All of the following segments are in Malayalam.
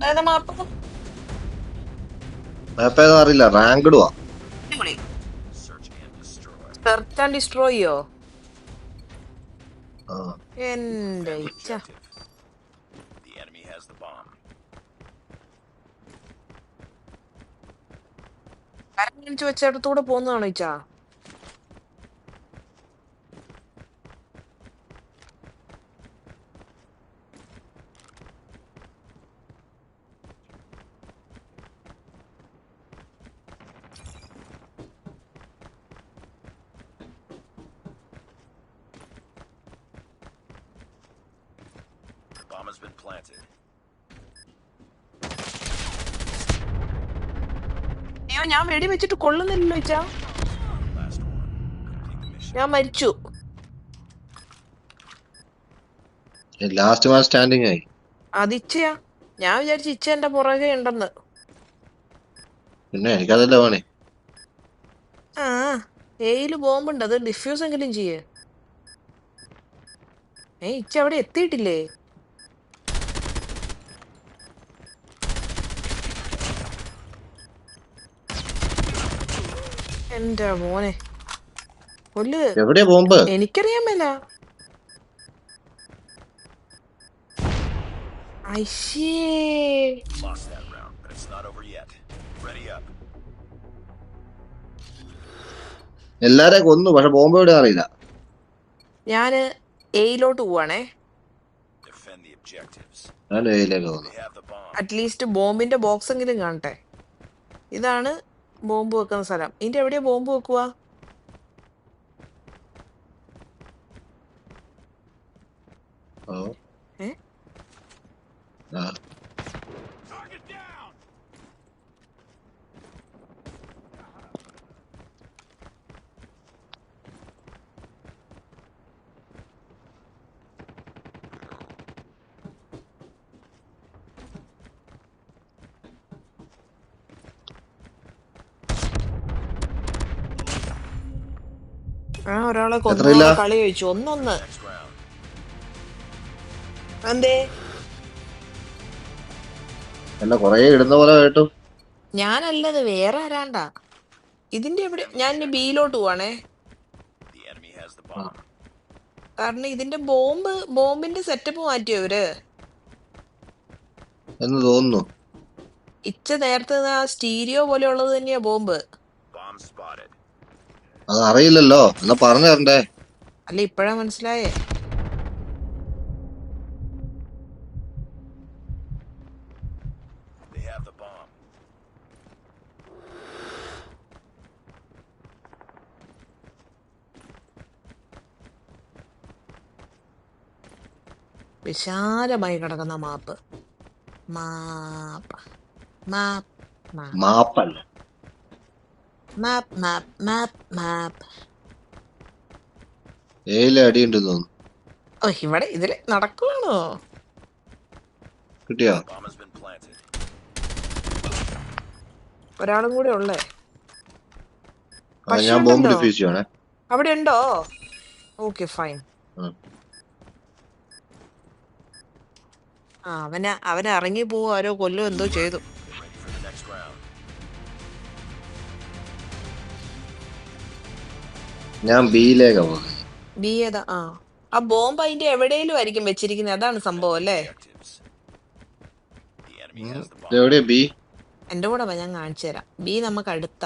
ഏതാ മാപ്പ്? മാപ്പേതാ അറിയില്ല, റാങ്ക്ഡുവാ. അടിപൊളി. സെർച്ച് ആൻഡ് ഡിസ്ട്രോയോ? എന്റെ ഇച്ച. കാണിച്ചു വെച്ചിടത്തൂടെ പോകുന്നതാണോ ഇച്ചാ? അയ്യോ, ഞാൻ വെടി വെച്ചിട്ട് കൊള്ളുന്നില്ലല്ലോ ഇച്ചാ. ഞാൻ മരിച്ചു. ലാസ്റ്റ് മാൻ സ്റ്റാൻഡിങ് ആയി. അതിച്ചയാ. ഞാൻ വിചാരിച്ചു ഇച്ച എന്റെ പുറകെ ഉണ്ടെന്ന്. പിന്നെ എനിക്കതല്ല പണി. ആ, എയില് ബോംബുണ്ട്, അത് ഡിഫ്യൂസ് എങ്കിലും ചെയ്യേ. ഇച്ച അവിടെ എത്തിയിട്ടില്ലേ? എന്റെ മോനെ കൊല്ല്. എവിടെയാ ബോംബ്? എനിക്കറിയാൻ മേല. ഐശേ, എല്ലാരെയും കൊന്നു, പക്ഷെ ബോംബ് എവിടെ അറിയില്ല. ഞാന് എയിലോട്ട് പോവാണേ. ഞാൻ ഏയിലേക്ക് വന്നു. അറ്റ്ലീസ്റ്റ് ബോംബിന്റെ ബോക്സ് എങ്കിലും കാണട്ടെ. ഇതാണ് ബോംബ് വെക്കുന്ന സ്ഥലം. ഇതിന്റെ എവിടെയാ ബോംബ് വെക്കുക? ഓ ഏ, ആ ഒരാളെ എത്രയില്ല? കൊന്ന കളി കഴിച്ചു. ഒന്നൊന്ന്. എന്തേ? അല്ല, കൊറേ ഇടുന്ന പോലെ കേട്ടു. ഞാനല്ലത്, വേറെ ആരാണ്ടാ. ഇതിന്റെ എവിടെ? ഞാൻ ഇനി ബിയിലോട്ട് പോവാണേ. ആ, കാരണം ഇതിന്റെ ബോംബിന്റെ സെറ്റപ്പ് മാറ്റിയോ ഇവര്. എന്ന് തോന്നുന്നു. ഇച്ച നേരത്തെ ആ സ്റ്റീരിയോ പോലെയുള്ളത് തന്നെയാ ബോംബ്. അത് അറിയില്ലല്ലോ, എന്നാ പറഞ്ഞു തരണ്ടേ. അല്ല, ഇപ്പഴാ മനസ്സിലായേ. വിശാലമായി കിടക്കുന്ന മാപ്പ്. മാപ്പ് മാപ്പ് മാപ്പ് മാപ്പല്ല. മാപ്പ് മാപ്പ് മാപ്പ് മാപ്പ്. ഏയിലെ അടിയുണ്ടെന്ന് തോന്നുന്നു. ഓ, ഇവിടെ ഇതില് നടക്കുവാണോ? കിട്ടിയോ? ഒരാളും കൂടെ ഉള്ളേ. ആ, ഞാൻ ബോംബ് പശയുണ്ടല്ലോ. ഡിഫ്യൂസ് ചെയ്യണേ. അവിടെ ഉണ്ടോ? Okay, fine. ആ, അവന് ഇറങ്ങി പോവോ ആരോ കൊല്ലോ എന്തോ ചെയ്തു. ഞാൻ ബിയിലേക്കാ പോകുന്നത്. ബി ഏതാ? ആ ബോംബ് അതിന്റെ എവിടെയെങ്കിലും ആയിരിക്കും വെച്ചിരിക്കുന്നത്. അതാണ് സംഭവം അല്ലേ? എവിടെയാ ബി? എന്റെ കൂടെ വാ, ഞാൻ കാണിച്ചു തരാം. ബി നമുക്ക് അടുത്ത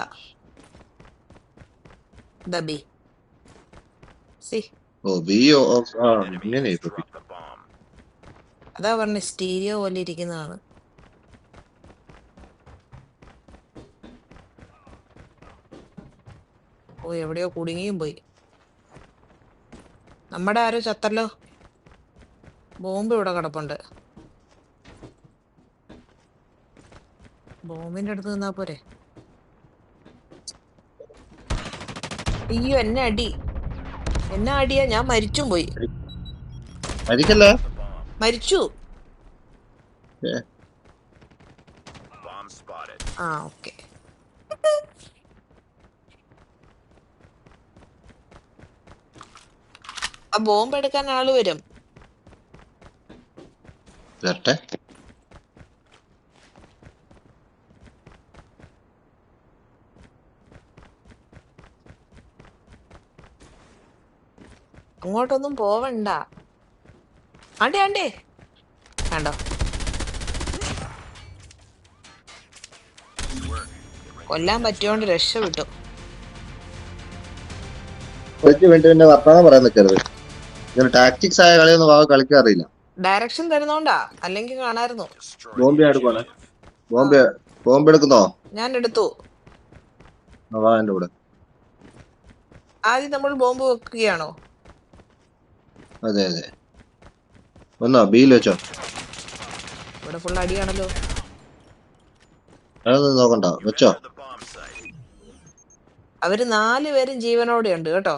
ബി. സി, ഓ ബി. ആ, ഇങ്ങനെ ഇപ്പൊ അതാ പറഞ്ഞ സ്റ്റീരിയോ പോലെ ഇരിക്കുന്നതാണ്. ഓ, എവിടെയോ കുടുങ്ങിയും പോയി. നമ്മുടെ ആരോ ചത്തല്ലോ. ബോംബ് ഇവിടെ കിടപ്പുണ്ട്. ബോംബിന്റെ അടുത്ത് നിന്നാ പോരെ. അയ്യോ, എന്നെ അടിയാ. ഞാൻ മരിച്ചും പോയി. മരിക്കല്ല. മരിച്ചു. ഏ, ഓക്കെ. ആ ബോംബ് എടുക്കാൻ ആള് വരും. വരട്ടെ. അങ്ങോട്ടൊന്നും പോവണ്ട. ആണ്ടേ ആണ്ടേ കണ്ടോ, കൊല്ലാൻ പറ്റിയോണ്ട് രക്ഷപ്പെട്ടു. കുറച്ച് മിനിറ്റ് പിന്നെ വർത്തമാനം പറയാൻ നിൽക്കരുത്. ഇങ്ങനെ ടാക്ടിക്സ് ആയ കളിയൊന്നും വാവ കളിക്കാറില്ല. ഡയറക്ഷൻ തരുന്നോണ്ടാ, അല്ലെങ്കിൽ കാണായിരുന്നു. ബോംബെ എടുക്കുവാണ്. ആ, ബോംബെ എടുക്കുന്നോ? ഞാൻ എടുത്തു. വാ എന്റെ കൂടെ. ആദ്യം നമ്മൾ ബോംബ് വെക്കുകയാണോ? അതെ അതെ. ഒന്നോ ബിയിൽ വെച്ചോ. ഇവിടെ ഫുൾ അടിയാണല്ലോ. അതൊന്നും നോക്കണ്ട, വെച്ചോ. അവര് 4 പേരും ജീവനോടെ ഉണ്ട് കേട്ടോ.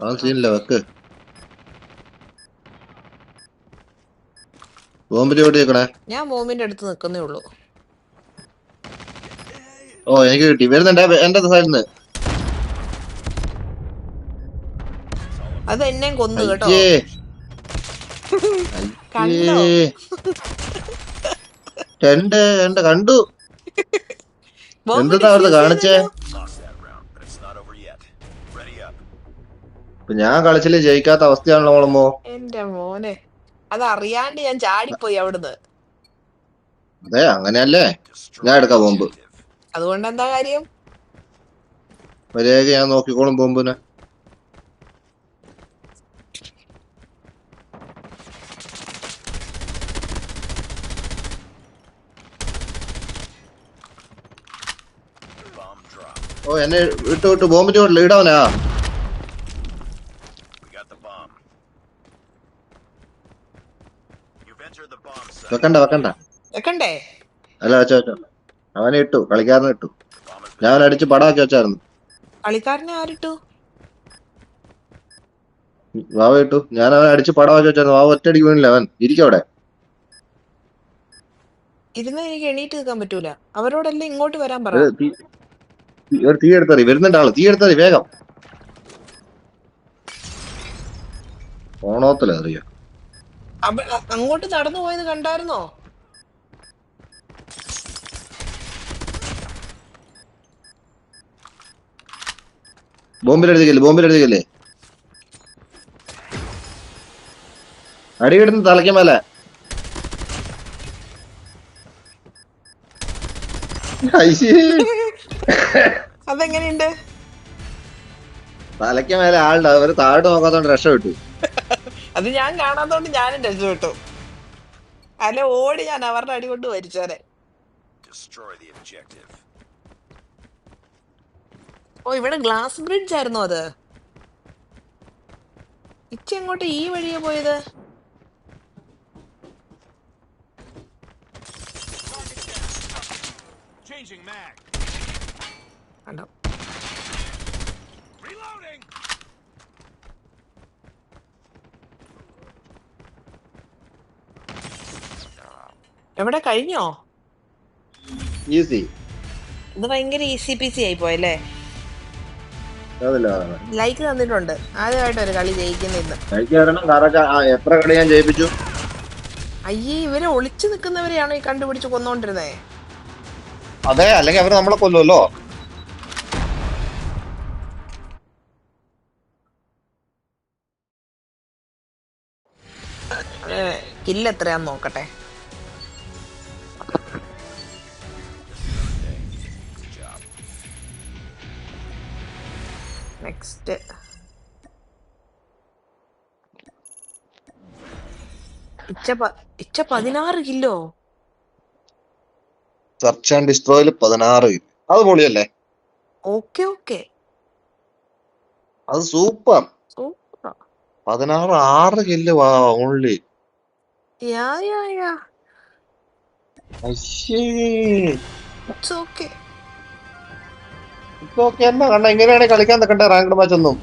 അത് സീനില്ല, വെക്ക്. ബോംബിന്റെ എവിടെ വെക്കണേ? ഞാൻ ബോംബിന്റെ അടുത്ത് നിൽക്കുന്നേ ഉള്ളൂ. ഓ എനിക്ക് കിട്ടി, വരുന്നുണ്ട് എന്റെ സൈഡിൽ നിന്ന്. അത് എന്നെയും കൊന്നു കേട്ടോ. അയ്യേ കണ്ടോ? അയ്യേ എന്റെ കണ്ടു. ബോംബ് എന്താ അവിടുത്തെ ഡിഫ്യൂസ് കാണിച്ചേ? ചെയ്തല്ലോ. ഇപ്പൊ ഞാൻ കളിച്ചില് ജയിക്കാത്ത അവസ്ഥയാണല്ലോ മോളമ്മോ. എന്റെ മോനെ, അത് അറിയാണ്ട് ഞാൻ ചാടിപ്പോയി അവിടുന്ന്. അതെ അങ്ങനെയല്ലേ. ഞാൻ എടുക്കാം ബോംബ്. അതുകൊണ്ട് എന്താ കാര്യം? മര്യാദ ഞാൻ നോക്കിക്കോളും ബോംബിനെ. ഓ എന്നെ വിട്ടു ബോംബിന്റെ വീട്ടിൽ ഇടവനാ. വെക്കണ്ട വെക്കണ്ടേ? അല്ല വെച്ചോ. അവനെ ഇട്ടു, കളിക്കാരനെ ഇട്ടു. ഞാൻ അവനെ അടിച്ച് പടാക്കി വെച്ചായിരുന്നു. കളിക്കാരനെ ആരിട്ടു? വാവ ഇട്ടു. ഞാൻ അവനെ അടിച്ച് പടാക്കി വെച്ചായിരുന്നു. വാവ ഒറ്റയടിക്ക് വീണില്ല. അവൻ ഇരിക്കവിടെ. ഇരുന്ന് എനിക്ക് എണീറ്റ് നിൽക്കാൻ പറ്റൂല. അവരോടെല്ലാം ഇങ്ങോട്ട് വരാൻ പറ. ഒരു തീ എടുത്തറി, വരുന്നുണ്ട് ആള്. തീ എടുത്തറി വേഗം. ഓണോത്തില അറിയോ. അങ്ങോട്ട് നടന്നു പോയത് കണ്ടായിരുന്നോ? ബോംബിലെടുത്തിക്കല്ലേ. അടികിടുന്ന തലയ്ക്ക് മേലെ. അതെങ്ങനെയുണ്ട്? തലയ്ക്ക് മേലെ ആളുണ്ട്. അവര് താഴോട്ട് നോക്കാത്തോണ്ട് രക്ഷപ്പെട്ടു. അത് ഞാൻ കാണാത്തോണ്ട് ഞാനും രക്ഷപ്പെട്ടു. അല്ല ഓടി ഞാൻ അവരുടെ അടി കൊണ്ട് മരിച്ചേനെ. ഓ ഇവിടെ ഗ്ലാസ് ബ്രിഡ്ജ് ആയിരുന്നോ അത്? ഇച്ച എങ്ങോട്ട് ഈ വഴിയാ പോയത്? കണ്ടോ? എവിടെ കഴിഞ്ഞോ? ഈസി. ഇത് ഭയങ്കര ഈസി പീസി ആയി പോയല്ലേ. അതല്ല ലൈക്ക് തന്നിട്ടുണ്ട്. ആദ്യമായിട്ട് ഒരു കളി ജയിക്കുന്നിന്ന്. എത്ര കളി ഞാൻ ജയിപ്പിച്ചു. അയ്യേ, ഇവരെ ഒളിച്ചു നിൽക്കുന്നവരെയാണോ ഈ കണ്ടുപിടിച്ച് കൊന്നോണ്ടിരുന്നേ? അതെ, അല്ലെങ്കിൽ അവര് നമ്മളെ കൊല്ലുമല്ലോ. കില്ല് എത്രയാന്ന് നോക്കട്ടെ. Next Ichha 16 kilo. Search and ഡിസ്ട്രോയില് 16. അത് പൊളിയല്ലേ. ഓക്കെ ഓക്കെ, അത് super. Super. 16 kill only. Yeah yeah yeah, it's okay. ഇപ്പൊ ഓക്കെ എന്നാ കണ്ട. ഇങ്ങനെയാണെങ്കിൽ കളിക്കാൻ നിൽക്കണ്ടേ റാങ്ക്ഡ് മാച്ച് ഒന്നും.